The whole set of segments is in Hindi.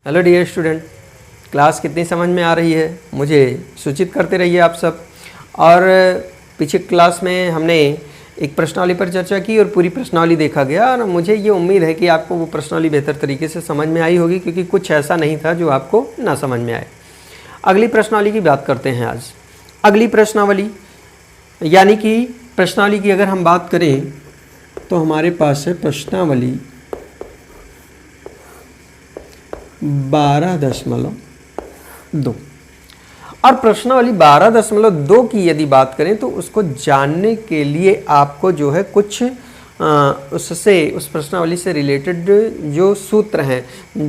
हेलो डियर स्टूडेंट, क्लास कितनी समझ में आ रही है मुझे सूचित करते रहिए आप सब। और पिछले क्लास में हमने एक प्रश्नावली पर चर्चा की और पूरी प्रश्नावली देखा गया और मुझे ये उम्मीद है कि आपको वो प्रश्नावली बेहतर तरीके से समझ में आई होगी, क्योंकि कुछ ऐसा नहीं था जो आपको ना समझ में आए। अगली प्रश्नावली की बात करते हैं आज। अगली प्रश्नावली यानी कि प्रश्नावली की अगर हम बात करें तो हमारे पास है प्रश्नावली 12.2 और प्रश्नावली 12.2 की यदि बात करें तो उसको जानने के लिए आपको जो है कुछ उस प्रश्नावली से रिलेटेड जो सूत्र हैं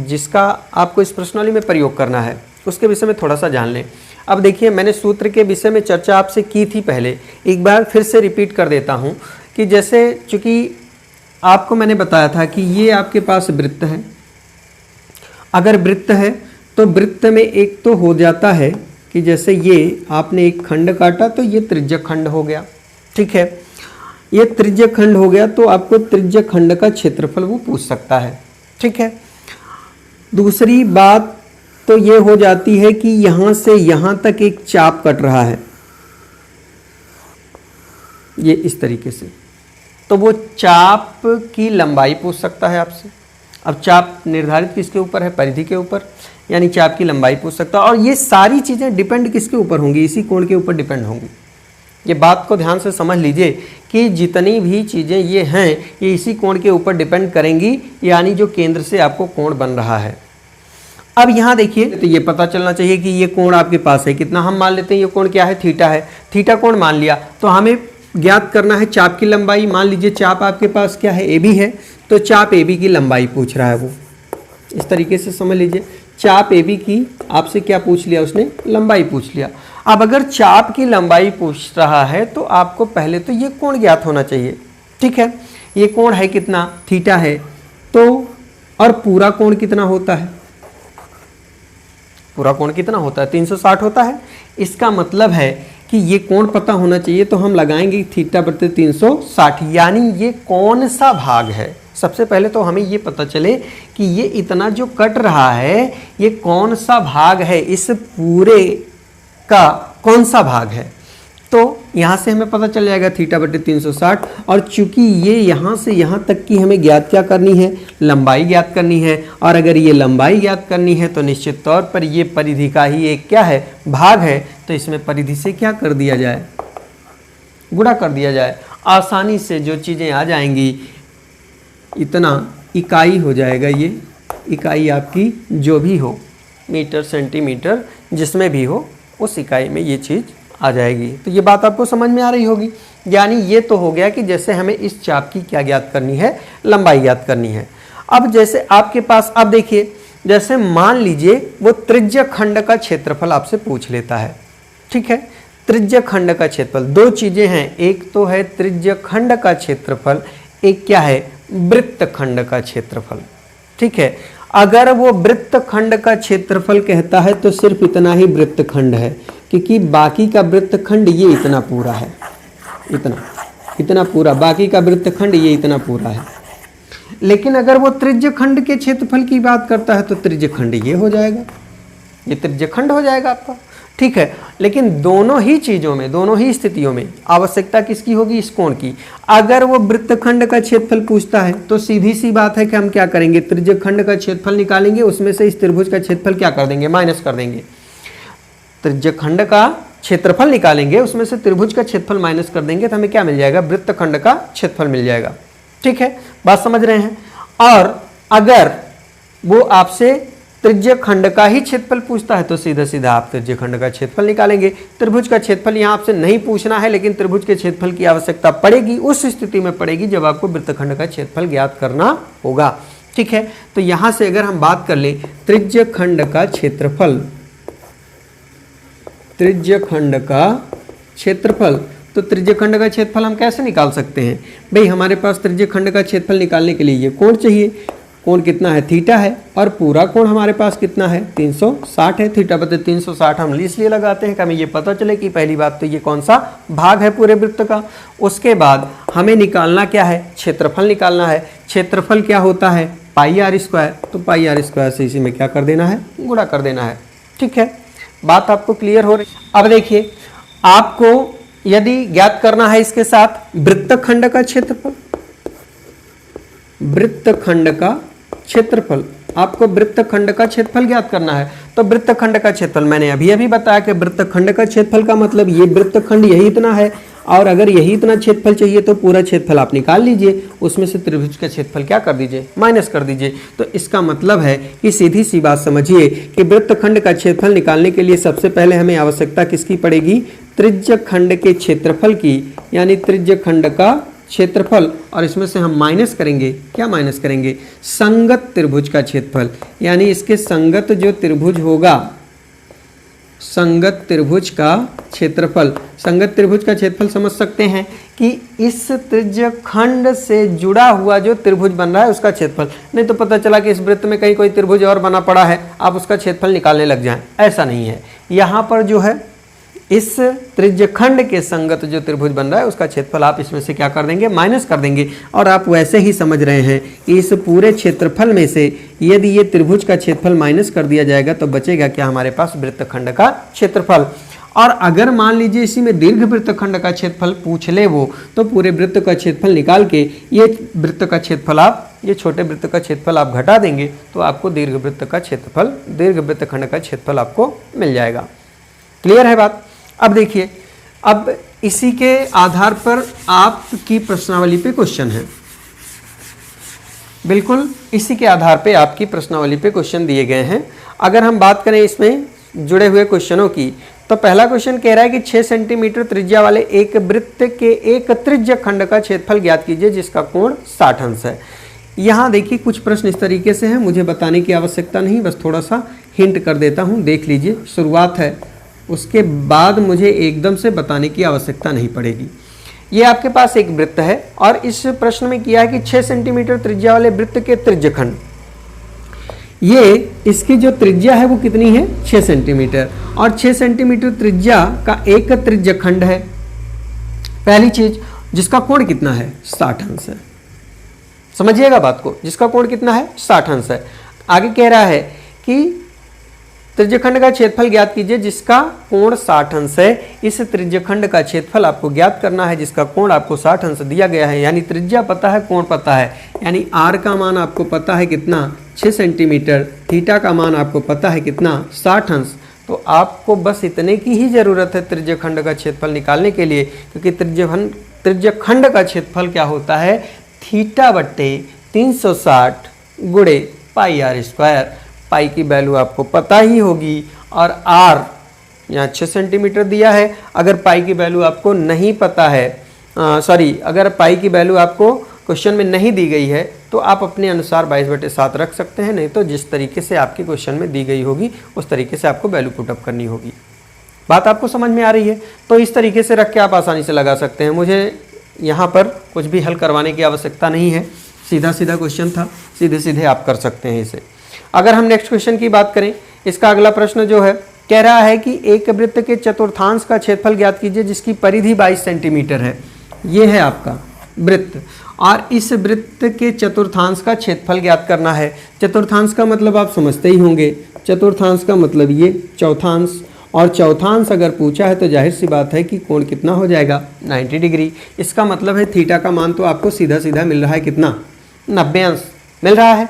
जिसका आपको इस प्रश्नावली में प्रयोग करना है उसके विषय में थोड़ा सा जान लें। अब देखिए, मैंने सूत्र के विषय में चर्चा आपसे की थी पहले, एक बार फिर से रिपीट कर देता हूं कि जैसे चूंकि आपको मैंने बताया था कि ये आपके पास वृत्त है। अगर वृत्त है तो वृत्त में एक तो हो जाता है कि जैसे ये आपने एक खंड काटा तो ये त्रिज्यक खंड हो गया, ठीक है। ये त्रिज्यक खंड हो गया तो आपको त्रिज्यक खंड का क्षेत्रफल वो पूछ सकता है, ठीक है। दूसरी बात तो ये हो जाती है कि यहां से यहां तक एक चाप कट रहा है, ये इस तरीके से, तो वो चाप की लंबाई पूछ सकता है आपसे। अब चाप निर्धारित किसके ऊपर है? परिधि के ऊपर, यानी चाप की लंबाई पूछ सकता है। और ये सारी चीज़ें डिपेंड किसके ऊपर होंगी? इसी कोण के ऊपर डिपेंड होंगी। ये बात को ध्यान से समझ लीजिए कि जितनी भी चीज़ें ये हैं ये इसी कोण के ऊपर डिपेंड करेंगी, यानी जो केंद्र से आपको कोण बन रहा है। अब यहाँ देखिए, तो ये पता चलना चाहिए कि ये कोण आपके पास है कितना। हम मान लेते हैं ये कोण क्या है? थीटा है। थीटा कोण मान लिया तो हमें ज्ञात करना है चाप की लंबाई। मान लीजिए चाप आपके पास क्या है? AB है, तो चाप AB की लंबाई पूछ रहा है वो। इस तरीके से समझ लीजिए, चाप AB की आपसे क्या पूछ लिया उसने? लंबाई पूछ लिया। अब अगर चाप की लंबाई पूछ रहा है तो आपको पहले तो ये कोण ज्ञात होना चाहिए, ठीक है। ये कोण है कितना? थीटा है। तो और पूरा कोण कितना होता है? पूरा कोण कितना होता है? 360 होता है। इसका मतलब है कि ये कोण पता होना चाहिए, तो हम लगाएंगे थीटा बटे 360, यानी ये कौन सा भाग है। सबसे पहले तो हमें ये पता चले कि ये इतना जो कट रहा है ये कौन सा भाग है, इस पूरे का कौन सा भाग है। तो यहाँ से हमें पता चल जाएगा थीटा बटे 360। और चूंकि ये यहाँ से यहाँ तक की हमें ज्ञात क्या करनी है? लंबाई ज्ञात करनी है। और अगर ये लंबाई ज्ञात करनी है तो निश्चित तौर पर ये परिधि का ही एक क्या है? भाग है। तो इसमें परिधि से क्या कर दिया जाए? गुणा कर दिया जाए। आसानी से जो चीज़ें आ जाएंगी, इतना इकाई हो जाएगा। ये इकाई आपकी जो भी हो, मीटर सेंटीमीटर जिसमें भी हो, उस इकाई में ये चीज़ आ जाएगी। तो ये बात आपको समझ में आ रही होगी। यानी ये तो हो गया कि जैसे हमें इस चाप की क्या ज्ञात करनी है? लंबाई ज्ञात करनी है। अब जैसे आपके पास, अब देखिए, जैसे मान लीजिए वो त्रिज्यक खंड का क्षेत्रफल आपसे पूछ लेता है, ठीक है। त्रिज्यक खंड का क्षेत्रफल, दो चीजें हैं, एक तो है त्रिज्यक खंड का क्षेत्रफल, एक क्या है? वृत्त खंड का क्षेत्रफल, ठीक है। अगर वो वृत्त खंड का क्षेत्रफल कहता है तो सिर्फ इतना ही वृत्त खंड है, क्योंकि बाकी का वृत्त खंड ये इतना पूरा है, इतना पूरा, बाकी का वृत्त खंड ये इतना पूरा है। लेकिन अगर वो त्रिज्य खंड के क्षेत्रफल की बात करता है तो त्रिज्य खंड ये हो जाएगा, ये त्रिज्य खंड हो जाएगा आपका, ठीक है। लेकिन दोनों ही चीज़ों में, दोनों ही स्थितियों में आवश्यकता किसकी होगी? इस कोण की। अगर वो वृत्तखंड का क्षेत्रफल पूछता है तो सीधी सी बात है कि हम क्या करेंगे? त्रिज्यखंड का क्षेत्रफल निकालेंगे, उसमें से इस त्रिभुज का क्षेत्रफल क्या कर देंगे? माइनस कर देंगे। त्रिज्यखंड का क्षेत्रफल निकालेंगे, उसमें से त्रिभुज का क्षेत्रफल माइनस कर देंगे, तो हमें क्या मिल जाएगा? वृत्तखंड का क्षेत्रफल मिल जाएगा, ठीक है। बात समझ रहे हैं। और अगर वो आपसे त्रिज्यखंड का ही क्षेत्रफल पूछता है तो सीधा सीधा आप त्रिज्यखंड का क्षेत्रफल निकालेंगे। त्रिभुज का क्षेत्रफल यहाँ आपसे नहीं पूछना है, लेकिन त्रिभुज के क्षेत्रफल की आवश्यकता पड़ेगी, उस स्थिति में पड़ेगी जब आपको वृत्तखंड का क्षेत्रफल ज्ञात करना होगा, ठीक है। तो यहाँ से अगर हम बात कर लें त्रिज्यखंड का क्षेत्रफल, त्रिज्यखंड का क्षेत्रफल, तो त्रिज्यखंड का क्षेत्रफल हम कैसे निकाल सकते हैं? भाई हमारे पास त्रिज्यखंड का क्षेत्रफल निकालने के लिए ये कोण चाहिए। कोण कितना है? थीटा है। और पूरा कोण हमारे पास कितना है? 360 है। थीटा बटे 360 हम इसलिए लगाते हैं कि हमें ये पता चले कि पहली बात तो ये कौन सा भाग है पूरे वृत्त का। उसके बाद हमें निकालना क्या है? क्षेत्रफल निकालना है। क्षेत्रफल क्या होता है? पाई आर स्क्वायर, तो पाई आर स्क्वायर से इसी में क्या कर देना है, गुणा कर देना है। ठीक है, बात आपको क्लियर हो रही। अब देखिए, आपको यदि ज्ञात करना है इसके साथ वृत्तखंड का क्षेत्रफल, वृत्तखंड का क्षेत्रफल, आपको वृत्तखंड का क्षेत्रफल ज्ञात करना है। तो वृत्तखंड का क्षेत्रफल मैंने अभी अभी बताया कि वृत्तखंड का क्षेत्रफल का मतलब ये वृत्तखंड यही इतना है, और अगर यही इतना क्षेत्रफल चाहिए तो पूरा क्षेत्रफल आप निकाल लीजिए, उसमें से त्रिभुज का क्षेत्रफल क्या कर दीजिए, माइनस कर दीजिए। तो इसका मतलब है कि सीधी सी बात समझिए कि वृत्तखंड का क्षेत्रफल निकालने के लिए सबसे पहले हमें आवश्यकता किसकी पड़ेगी, त्रिज्यखंड के क्षेत्रफल की, यानी त्रिज्यखंड का क्षेत्रफल, और इसमें से हम माइनस करेंगे, क्या माइनस करेंगे, संगत त्रिभुज का क्षेत्रफल, यानी इसके संगत जो त्रिभुज होगा, संगत त्रिभुज का क्षेत्रफल। संगत त्रिभुज का क्षेत्रफल समझ सकते हैं कि इस त्रिज्यखंड से जुड़ा हुआ जो त्रिभुज बन रहा है उसका क्षेत्रफल। नहीं तो पता चला कि इस वृत्त में कहीं कोई त्रिभुज और बना पड़ा है, आप उसका क्षेत्रफल निकालने लग जाएं, ऐसा नहीं है। यहाँ पर जो है इस त्रिज्यखंड के संगत जो त्रिभुज बन रहा है उसका क्षेत्रफल आप इसमें से क्या कर देंगे, माइनस कर देंगे। और आप वैसे ही समझ रहे हैं कि इस पूरे क्षेत्रफल में से यदि ये त्रिभुज का क्षेत्रफल माइनस कर दिया जाएगा तो बचेगा क्या, हमारे पास वृत्तखंड का क्षेत्रफल। और अगर मान लीजिए इसी में दीर्घ वृत्तखंड का क्षेत्रफल पूछ ले वो, तो पूरे वृत्त का क्षेत्रफल निकाल के ये वृत्त का क्षेत्रफल आप, ये छोटे वृत्त का क्षेत्रफल आप घटा देंगे तो आपको दीर्घ वृत्त का क्षेत्रफल, दीर्घ वृत्तखंड का क्षेत्रफल आपको मिल जाएगा। क्लियर है बात। अब देखिए, अब इसी के आधार पर आपकी प्रश्नावली पे क्वेश्चन है, बिल्कुल इसी के आधार पे आपकी प्रश्नावली पे क्वेश्चन दिए गए हैं। अगर हम बात करें इसमें जुड़े हुए क्वेश्चनों की, तो पहला क्वेश्चन कह रहा है कि 6 सेंटीमीटर त्रिज्या वाले एक वृत्त के एक त्रिज्यखंड का क्षेत्रफल ज्ञात कीजिए जिसका कोण 60 अंश है। यहाँ देखिए कुछ प्रश्न इस तरीके से हैं, मुझे बताने की आवश्यकता नहीं, बस थोड़ा सा हिंट कर देता हूँ, देख लीजिए, शुरुआत है, उसके बाद मुझे एकदम से बताने की आवश्यकता नहीं पड़ेगी। ये आपके पास एक वृत्त है और इस प्रश्न में किया है कि 6 सेंटीमीटर त्रिज्या वाले वृत्त के त्रिज्यखंड, ये इसकी जो त्रिज्या है वो कितनी है, 6 सेंटीमीटर, और 6 सेंटीमीटर त्रिज्या का एक त्रिज्यखंड है, पहली चीज, जिसका कोण कितना है, 60 अंश है। समझिएगा बात को, जिसका कोण कितना है, 60 अंश है। आगे कह रहा है कि त्रिज्यखंड का क्षेत्रफल ज्ञात कीजिए जिसका कोण 60 अंश है। इस त्रिज्यखंड का क्षेत्रफल आपको ज्ञात करना है जिसका कोण आपको 60 अंश दिया गया है, यानी त्रिज्या पता है, कोण पता है, यानी r का मान आपको पता है कितना, 6 सेंटीमीटर, थीटा का मान आपको पता है कितना, 60 अंश। तो आपको बस इतने की ही जरूरत है त्रिज्यखंड का क्षेत्रफल निकालने के लिए, क्योंकि त्रिज्यखंड का क्षेत्रफल क्या होता है, थीटा बट्टे 360 गुणे पाई आर स्क्वायर। पाई की वैल्यू आपको पता ही होगी, और आर यहाँ 6 सेंटीमीटर दिया है। अगर पाई की वैल्यू आपको नहीं पता है, अगर पाई की वैल्यू आपको क्वेश्चन में नहीं दी गई है तो आप अपने अनुसार 22/7 रख सकते हैं, नहीं तो जिस तरीके से आपके क्वेश्चन में दी गई होगी उस तरीके से आपको वैल्यू पुटअप करनी होगी। बात आपको समझ में आ रही है? तो इस तरीके से रख के आप आसानी से लगा सकते हैं। मुझे यहाँ पर कुछ भी हल करवाने की आवश्यकता नहीं है, सीधा सीधा क्वेश्चन था, सीधे सीधे आप कर सकते हैं इसे। अगर हम नेक्स्ट क्वेश्चन की बात करें, इसका अगला प्रश्न जो है कह रहा है कि एक वृत्त के चतुर्थांश का क्षेत्रफल ज्ञात कीजिए जिसकी परिधि 22 सेंटीमीटर है। ये है आपका वृत्त, और इस वृत्त के चतुर्थांश का क्षेत्रफल ज्ञात करना है। चतुर्थांश का मतलब आप समझते ही होंगे, चतुर्थांश का मतलब ये चौथांश, और चौथांश अगर पूछा है तो जाहिर सी बात है कि कोण कितना हो जाएगा, 90 डिग्री। इसका मतलब है थीटा का मान तो आपको सीधा सीधा मिल रहा है कितना, 90 अंश मिल रहा है।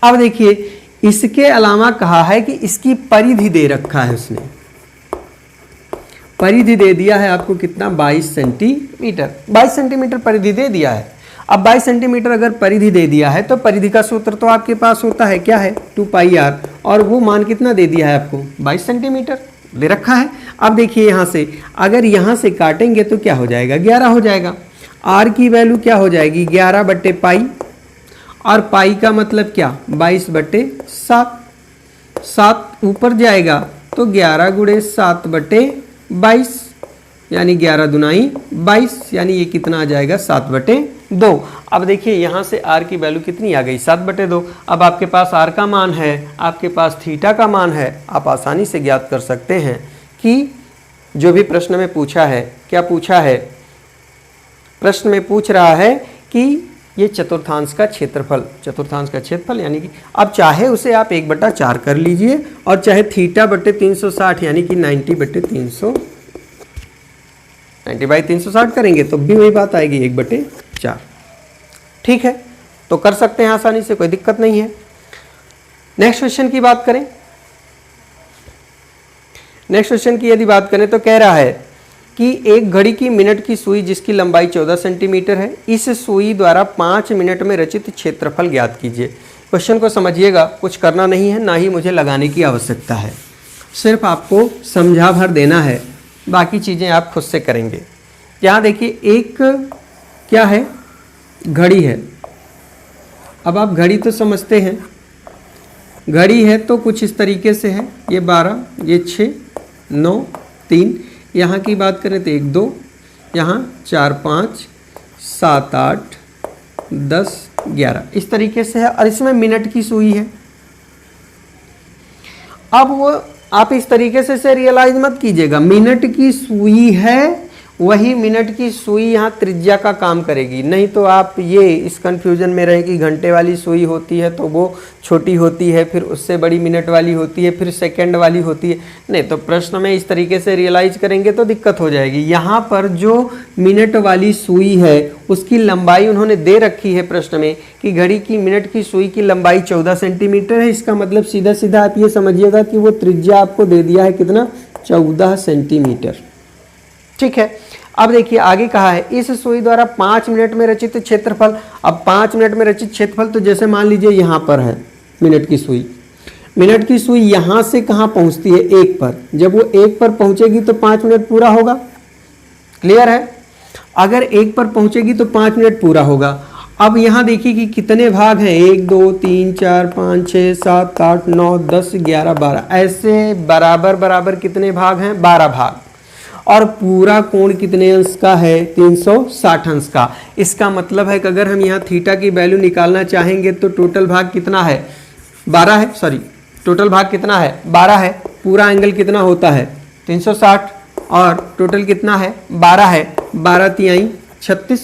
अब देखिए, इसके अलावा कहा है कि इसकी परिधि दे रखा है, उसने परिधि दे दिया है आपको कितना, 22 सेंटीमीटर। 22 सेंटीमीटर परिधि दे दिया है। अब 22 सेंटीमीटर अगर परिधि दे दिया है तो परिधि का सूत्र तो आपके पास होता है, क्या है, 2πr, और वो मान कितना दे दिया है आपको, 22 सेंटीमीटर दे रखा है। अब देखिए यहाँ से, अगर यहाँ से काटेंगे तो क्या हो जाएगा, 11 हो जाएगा। r की वैल्यू क्या हो जाएगी, 11/पाई, और पाई का मतलब क्या, 22/7, 7 ऊपर जाएगा तो 11 गुणे 7/22, यानी 11 दूनाई 22, यानी ये कितना आ जाएगा, 7/2। अब देखिए यहाँ से r की वैल्यू कितनी आ गई, 7/2। अब आपके पास r का मान है, आपके पास थीटा का मान है, आप आसानी से ज्ञात कर सकते हैं कि जो भी प्रश्न में पूछा है, क्या पूछा है, प्रश्न में पूछ रहा है कि ये चतुर्थांश का क्षेत्रफल, चतुर्थांश का क्षेत्रफल यानी कि अब चाहे उसे आप 1/4 कर लीजिए और चाहे θ/360 यानी कि 90/300, 90/360 करेंगे तो भी वही बात आएगी 1/4। ठीक है, तो कर सकते हैं आसानी से, कोई दिक्कत नहीं है। नेक्स्ट क्वेश्चन की बात करें, नेक्स्ट क्वेश्चन की यदि बात करें तो कह रहा है कि एक घड़ी की मिनट की सुई जिसकी लंबाई 14 सेंटीमीटर है, इस सुई द्वारा 5 मिनट में रचित क्षेत्रफल ज्ञात कीजिए। क्वेश्चन को समझिएगा, कुछ करना नहीं है, ना ही मुझे लगाने की आवश्यकता है, सिर्फ आपको समझा भर देना है, बाकी चीज़ें आप खुद से करेंगे। यहाँ देखिए एक क्या है, घड़ी है। अब आप घड़ी तो समझते हैं, घड़ी है तो कुछ इस तरीके से है, ये 12, ये 6, 9, 3, यहाँ की बात करें तो 1 2, यहाँ 4 5 7 8 10 11 इस तरीके से है, और इसमें मिनट की सुई है। अब वो आप इस तरीके से रियलाइज मत कीजिएगा, मिनट की सुई है, वही मिनट की सुई यहाँ त्रिज्या का काम करेगी, नहीं तो आप ये इस कंफ्यूजन में रहे कि घंटे वाली सुई होती है तो वो छोटी होती है, फिर उससे बड़ी मिनट वाली होती है, फिर सेकंड वाली होती है। नहीं, तो प्रश्न में इस तरीके से रियलाइज करेंगे तो दिक्कत हो जाएगी। यहाँ पर जो मिनट वाली सुई है उसकी लंबाई उन्होंने दे रखी है प्रश्न में कि घड़ी की मिनट की सुई की लंबाई 14 सेंटीमीटर है। इसका मतलब सीधा सीधा आप ये समझिएगा कि वो त्रिज्या आपको दे दिया है कितना, 14 सेंटीमीटर। ठीक है, अब देखिए आगे कहा है इस सुई द्वारा 5 मिनट में रचित क्षेत्रफल। अब 5 मिनट में रचित क्षेत्रफल, तो जैसे मान लीजिए यहाँ पर है मिनट की सुई, मिनट की सुई यहाँ से कहाँ पहुँचती है, 1 पर। जब वो 1 पर पहुँचेगी तो 5 मिनट पूरा होगा, क्लियर है। अगर 1 पर पहुँचेगी तो 5 मिनट पूरा होगा। अब यहाँ देखिए कि कितने भाग हैं, 1 2 3 4 5 6 7 8 9 10 11 12, ऐसे बराबर बराबर कितने भाग हैं, 12 भाग। और पूरा कोण कितने अंश का है, 360 अंश का। इसका मतलब है कि अगर हम यहाँ थीटा की वैल्यू निकालना चाहेंगे तो टोटल भाग कितना है, 12 है, सॉरी टोटल भाग कितना है, 12 है। पूरा एंगल कितना होता है, 360, और टोटल कितना है, 12 है, 12 तिहाई 36।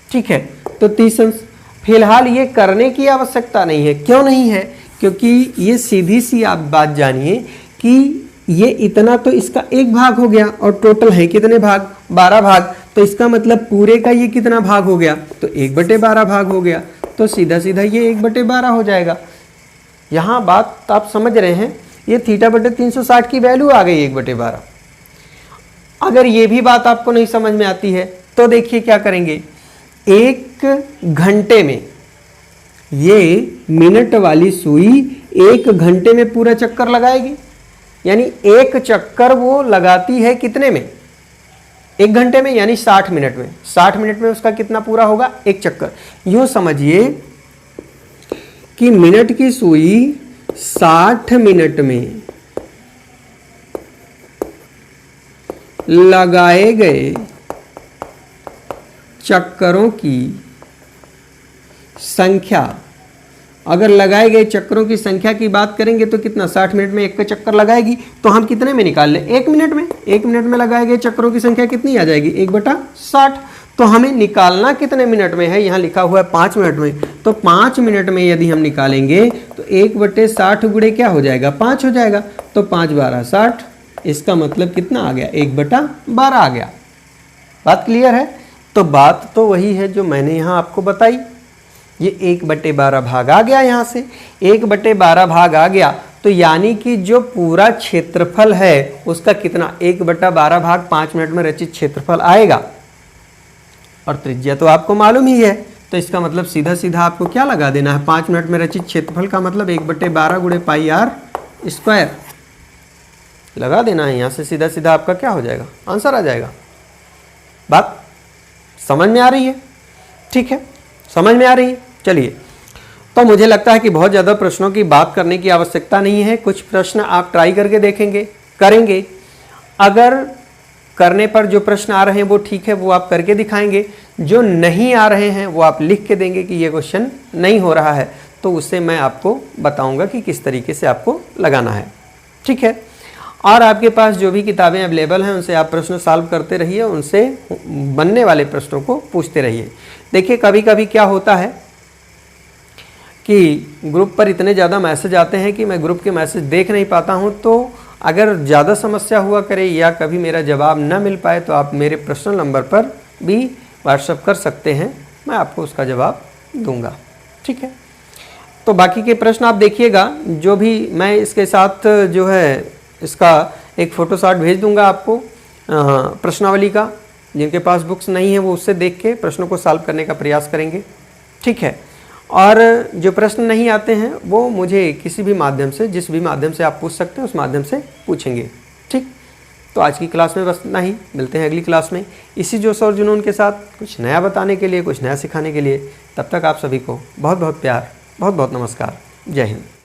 ठीक है, तो 30 अंश। फिलहाल ये करने की आवश्यकता नहीं है, क्यों नहीं है, क्योंकि ये सीधी सी आप बात जानिए कि ये इतना तो इसका 1 भाग हो गया, और टोटल है कितने भाग, 12 भाग। तो इसका मतलब पूरे का ये कितना भाग हो गया, तो 1/12 भाग हो गया। तो सीधा सीधा ये 1/12 हो जाएगा। यहाँ बात आप समझ रहे हैं, ये θ/360 की वैल्यू आ गई 1/12। अगर ये भी बात आपको नहीं समझ में आती है तो देखिए क्या करेंगे, 1 घंटे में ये मिनट वाली सुई 1 घंटे में पूरा चक्कर लगाएगी, यानी 1 चक्कर वो लगाती है कितने में, 1 घंटे में, यानी 60 मिनट में। 60 मिनट में उसका कितना पूरा होगा, 1 चक्कर। यूं समझिए कि मिनट की सुई 60 मिनट में लगाए गए चक्करों की संख्या, अगर लगाए गए चक्करों की संख्या की बात करेंगे तो कितना, 60 मिनट में 1 का चक्कर लगाएगी, तो हम कितने में निकाल लें, 1 मिनट में। 1 मिनट में लगाए गए चक्करों की संख्या कितनी आ जाएगी, 1/60। तो हमें निकालना कितने मिनट में है, यहाँ लिखा हुआ है 5 मिनट में। तो 5 मिनट में यदि हम निकालेंगे तो 1/60 गुणे क्या हो जाएगा, 5 हो जाएगा। तो 5 12 60, इसका मतलब कितना आ गया, 1/12 आ गया। बात क्लियर है। तो बात तो वही है जो मैंने यहाँ आपको बताई, ये 1/12 भाग आ गया। यहाँ से 1/12 भाग आ गया, तो यानी कि जो पूरा क्षेत्रफल है उसका कितना, 1/12 भाग 5 मिनट में रचित क्षेत्रफल आएगा। और त्रिज्या तो आपको मालूम ही है, तो इसका मतलब सीधा सीधा आपको क्या लगा देना है, 5 मिनट में रचित क्षेत्रफल का मतलब 1/12 गुणे πr² लगा देना है। यहाँ से सीधा सीधा आपका क्या हो जाएगा, आंसर आ जाएगा। बात समझ में आ रही है, ठीक है, समझ में आ रही है। चलिए, तो मुझे लगता है कि बहुत ज़्यादा प्रश्नों की बात करने की आवश्यकता नहीं है। कुछ प्रश्न आप ट्राई करके देखेंगे, करेंगे। अगर करने पर जो प्रश्न आ रहे हैं वो ठीक है, वो आप करके दिखाएंगे। जो नहीं आ रहे हैं वो आप लिख के देंगे कि ये क्वेश्चन नहीं हो रहा है, तो उससे मैं आपको बताऊंगा कि किस तरीके से आपको लगाना है। ठीक है, और आपके पास जो भी किताबें अवेलेबल हैं उनसे आप प्रश्न सॉल्व करते रहिए, उनसे बनने वाले प्रश्नों को पूछते रहिए। देखिए कभी कभी क्या होता है कि ग्रुप पर इतने ज़्यादा मैसेज आते हैं कि मैं ग्रुप के मैसेज देख नहीं पाता हूं, तो अगर ज़्यादा समस्या हुआ करे या कभी मेरा जवाब न मिल पाए तो आप मेरे पर्सनल नंबर पर भी व्हाट्सएप कर सकते हैं, मैं आपको उसका जवाब दूंगा। ठीक है, तो बाकी के प्रश्न आप देखिएगा, जो भी मैं इसके साथ जो है इसका एक फ़ोटोशॉट भेज दूंगा आपको प्रश्नावली का। जिनके पास बुक्स नहीं है वो उससे देख के प्रश्नों को सॉल्व करने का प्रयास करेंगे। ठीक है, और जो प्रश्न नहीं आते हैं वो मुझे किसी भी माध्यम से, जिस भी माध्यम से आप पूछ सकते हैं उस माध्यम से पूछेंगे। ठीक, तो आज की क्लास में बस इतना ही, मिलते हैं अगली क्लास में इसी जोश और जुनून के साथ, कुछ नया बताने के लिए, कुछ नया सिखाने के लिए। तब तक आप सभी को बहुत बहुत प्यार, बहुत बहुत नमस्कार। जय हिंद।